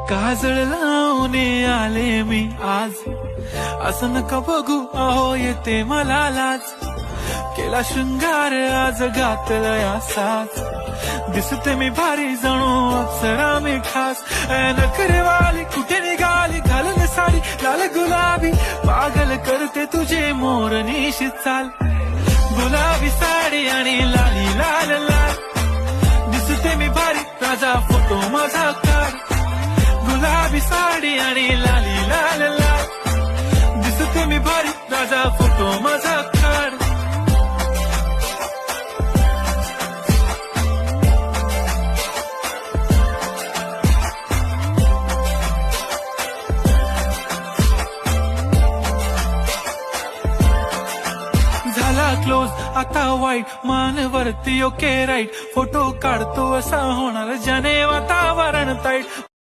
काजळ लावून आले मी आज, असं नका बघू अहो येते मला लाज. केला शृंगार आज घातला असाच, दिसते मी भारी जणू अप्सरा मी खास. नखरेवाली कुठे निघाली घालून साडी लाल गुलाबी, पागल करते तुझे मोरनीशी चाल. गुलाबी साडी आणि लाली लाल लाल, दिसते मी भारी राजा फोटो माझा काढ. गुलाबी साडी आणि लाली लाल लाल, दिसते मी भारी राजा फोटो माझा काढ. झाला क्लोज आता वाईट, मानवरती ओके राईट. फोटो काढतो असा होणार ज्याने वातावरण ताईट.